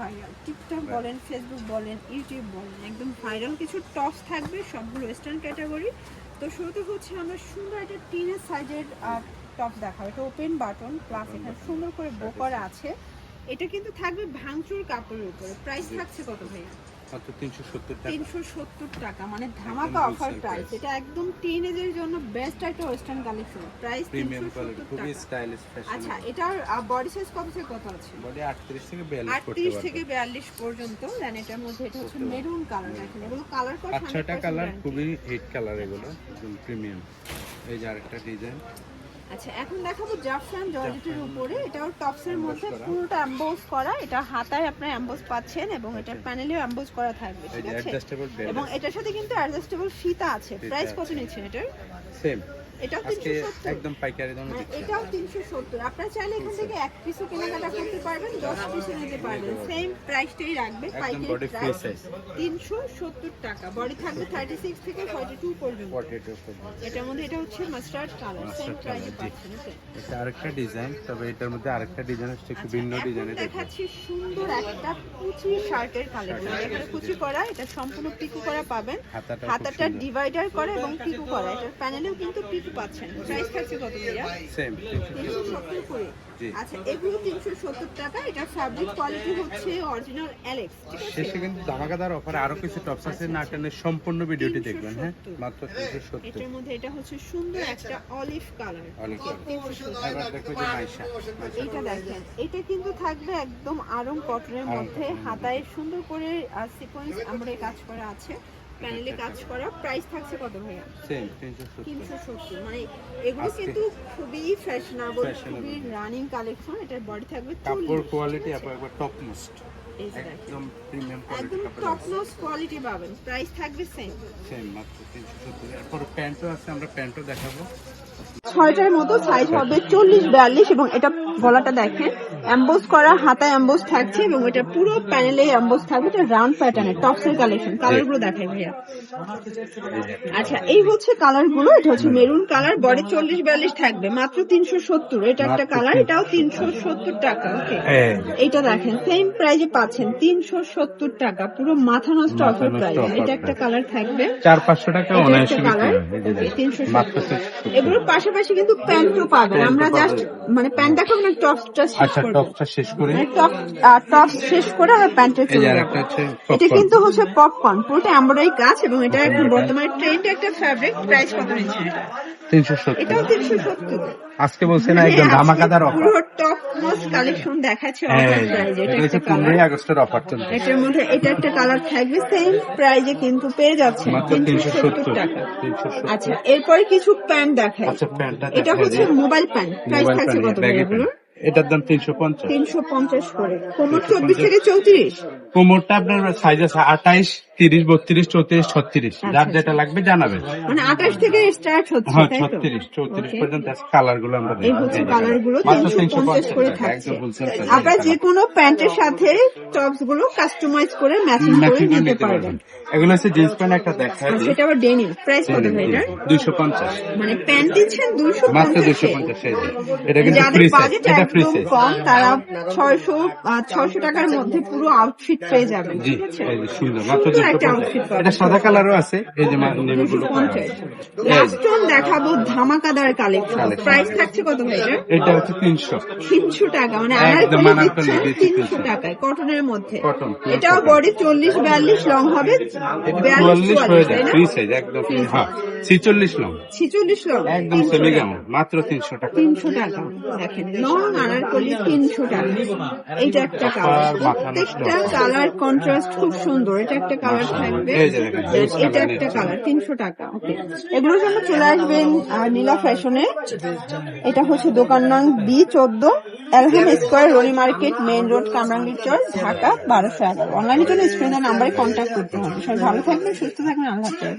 Viral, TikTok বলেন, Facebook বলেন, YouTube বলেন, একদম ভাইরাল কিছু টপস থাকবে, সবগুলো ওয়েস্টার্ন ক্যাটাগরি। তো শুরুতে হচ্ছে আমরা সুন্দর একটা টিনের সাইজের টপ দেখাবো। এটা ওপেন বাটন প্লাস এখানে সুন্দর করে বো করা আছে। এটা কিন্তু থাকবে ভাঙচুর কাপড়ের উপরে। প্রাইস থাকছে কত ভাইয়া? মাত্র 370 টাকা। 370 টাকা, মানে ধামাকা অফার প্রাইস। এটা একদম টিনেজের জন্য বেস্ট একটা ওয়েস্টার্ন কালেকশন। প্রাইস 370 খুবই টাকা। Stylish fashion. আচ্ছা, এটার বডি সাইজ কত থেকে কত আছে? বডি 38 থেকে 42 করতে 38 পারবে। থেকে 42 পর্যন্ত। দেন এটার মধ্যে এটা হচ্ছে মেরুন কালার। দেখেন এগুলো কালার কত? 6টা কালার, খুবই হিট কালার এগুলো, একদম প্রিমিয়াম। এই যে আরেকটা ডিজাইন। আচ্ছা, এখন দেখাবো জাফরান জর্জেটের উপরে। এটাও টপসের মধ্যে করা। পুরোটা এমবোস করা। এটা হাতায় আপনারা এমবোস পাচ্ছেন এবং এটা প্যানেলেও এমবোস করা থাকবে, এই ঠিক যে আছে? Adjustable bell. এবং এটার সাথে কিন্তু অ্যাডজাস্টেবল ফিতা আছে। ফিতা প্রাইস কত আছে। নিচ্ছেন এটার? সেম। এটাও আজকে 370। একদম পাইকারি দামে হ্যাঁ, দিচ্ছি। এটাও 370। আপনারা চাইলে এখান থেকে এক পিসও কেনাকাটা করতে পারবেন, 10 পিসও নিতে পারবেন। সেম প্রাইসটাই রাখবে একদম পাইকারি বডি ফ্রি প্রাইস সাইজ। 370 টাকা। বডি থাকবে 36 থেকে 42 পর্যন্ত। 42 পর্যন্ত। এটার মধ্যে এটা হচ্ছে মাস্টার্ড কালার, সেম Mustard প্রাইসে colour, জি। পাচ্ছেন। ওকে, এটা আরেকটা ডিজাইন, তবে এটার মধ্যে আরেকটা ডিজাইন হচ্ছে একটু আচ্ছা, ভিন্ন এখন ডিজাইনের। দেখাচ্ছি সুন্দর একটা কুচি শার্টের কালেকশন। এখানে কুচি করা, এটা সম্পূর্ণ পিকু করা পাবেন। হাতাটা ডিভাইডার করা এবং পিকু করা। এটার প্যানেলেও কিন্তু পিকু পাচ্ছেন। প্রাইস থাকছে কত ভাইয়া? সেম 370 করে। জি। আচ্ছা, এগুলো 370 টাকা। এটা ফ্যাব্রিক কোয়ালিটি হচ্ছে অরিজিনাল অ্যালেক্স, ঠিক আছে? শেষে কিন্তু ধামাকাদার অফার আরো কিছু টপস আছে, না টেনে সম্পূর্ণ ভিডিওটি দেখবেন। হ্যাঁ, 370 মাত্র 370। এটার মধ্যে এটা হচ্ছে সুন্দর একটা অলিভ কালার। অনেক এবার দেখো যে মাইশা। এটা দেখেন, এটা কিন্তু থাকবে একদম আরং কটনের মধ্যে। হাতায় সুন্দর করে সিকোয়েন্স আমরা কাজ করা আছে, প্যানেলে কাজ করা। প্রাইস থাকছে কত ভাইয়া? সেম 370। 370। মানে এগুলো আজকে কিন্তু খুবই ফ্যাশনেবল, fashionable। খুবই রানিং কালেকশন। এটার বডি থাকবে কাপড় 40, কোয়ালিটি ঠিক আছে? একবার টপ মোস্ট, এই যে দেখেন, একদম প্রিমিয়াম কোয়ালিটি একদম কাপড় টপ আছে। নচ কোয়ালিটি পাবেন। প্রাইস থাকবে সেম। সেম মাত্র 370। এরপর প্যান্টও আছে, আমরা প্যান্টও দেখাবো। 6টার মতো সাইজ হবে 40-42 এবং এটা গলাটা দেখেন এমবোস করা, হাতায় এমবোস থাকছে এবং এটা পুরো প্যানেলে এমবোস থাকবে। এটা রাউন্ড প্যাটার্নের টপসের কালেকশন। কালারগুলো দেখাই ভাইয়া। আচ্ছা, এই হচ্ছে কালারগুলো। এটা হচ্ছে মেরুন কালার, বডি 40-42 থাকবে, মাত্র 370। এটা একটা কালার, এটাও 370 টাকা। ওকে, এইটা দেখেন সেম প্রাইজে পাচ্ছেন 370 টাকা। পুরো মাথা নষ্ট অফার প্রাইস। এটা একটা কালার থাকবে 400-500 টাকা এটা অনায়াসে একটা বিক্রি কালার। হয়। এই যে ওকে, দেখেন, 370 মাত্র টাকা। 370। এগুলোর পাশাপাশি কিন্তু প্যান্টও পাবেন। আমরা জাস্ট মানে প্যান্ট দেখাবো না, টপসটা শেষ আচ্ছা, করব। টপটা শেষ করে মানে টপ শেষ করে আমরা প্যান্টে এই যে চলে যাবো। আরেকটা হচ্ছে এটা পপকর্ন। কিন্তু হচ্ছে পপকর্ন, পুরোটা এমব্রয়ডারি কাজ এবং এটা এখন বর্তমানে ট্রেন্ড একটা ফ্যাব্রিক। প্রাইস কত নিচ্ছে এটা? 370। এটাও 370। আজকে বলছে না একদম ধামাকাদার অফার। পুরো টপ নচ কালেকশন দেখাচ্ছে অফার প্রাইজে। এটা একটা কালার। 15 আগস্টের অফার চলছে। এটার মধ্যে এটা একটা কালার থাকবে, সেম প্রাইজে কিন্তু পেয়ে যাচ্ছেন মাত্র 370 টাকা। 370। আচ্ছা, এরপরে কিছু প্যান্ট দেখাই। আচ্ছা, প্যান্টটা এটা হচ্ছে মোবাইল প্যান্ট। প্রাইস মোবাইল থাকছে প্যান্ট, কত ব্যাগি এগুলো? প্যান্ট। এটার দাম 350। 350 করে। কোমর 24 থেকে 34। কোমরটা আপনার সাইজ আছে 28, 30, 32, 34, 36। যার আচ্ছা, যেটা লাগবে জানাবেন। মানে 28 থেকে স্টার্ট হচ্ছে, হ্যাঁ, তাই তো? 36, 34 Okay. পর্যন্ত কালার গুলো আমরা এই দেখি। হচ্ছে কালার গুলো মাত্র 350 করে 350 টাকা, থাকছে। একদম wholesale price। আপনারা যে কোনো প্যান্টের সাথে টপস গুলো কাস্টমাইজ করে ম্যাচিং করে ম্যাচিং করে নিতে নিতে পারবেন। পারবেন। এগুলো হচ্ছে জিন্স প্যান্ট, একটা দেখা আর সেটা আবার ডেনিম। প্রাইস কত ভাই এটা? 250। মানে প্যান্ট দিচ্ছেন মাত্র 250 250 এই যে। এটা কিন্তু যাদের ফ্রি সাইজ, বাজেট এটা ফ্রি একদম সাইজ। কম তারা 600 টাকার মধ্যে পুরো আউটফিট পেয়ে যাবেন, জি, ঠিক আছে? এই যে সুন্দর, মাত্র সুন্দর একটা 250। আউটফিট পাবেন। এটা সাদা কালারও আছে, এই যে নেভিগুলো। 250। লাস্ট ওয়ান দেখাবো ধামাকাদার কালেকশন। প্রাইস থাকছে কত ভাই এটা? এটা হচ্ছে 300। 300 টাকা, মানে একদম আনারকলি আনারকলি দিচ্ছেন দিচ্ছি 300 300 টাকায় কটনের মধ্যে। কটন, এটাও বডি 40-42 লং হবে, 44 হয়ে 42-44 যায়, তাই না? ফ্রি সাইজ একদম। হ্যাঁ, 46 লং, 46 লং, একদম 300 সেমি টাকা। গাউন, মাত্র 300 টাকা। 300 টাকা। দেখেন লং আনারকলি 300 টাকা। এইটা একটা কালার, আর মাথা নষ্ট। প্রত্যেকটা কালার কন্ট্রাস্ট খুব সুন্দর। এটা একটা কালার থাকবে, এই যে দেখেন, Then এটা একটা কালার 300 টাকা। ওকে, এগুলোর জন্য চলে আসবেন নীলা ফ্যাশনে। এটা হচ্ছে দোকান নং B14, Elham square, Rony market, main road, Kamrangirchar, Dhaka 1211। অনলাইনের জন্য স্ক্রিনের নাম্বারে কন্ট্যাক্ট করতে হবে। সবাই ভালো থাকবেন, সুস্থ থাকবেন, আল্লাহ হাফেজ।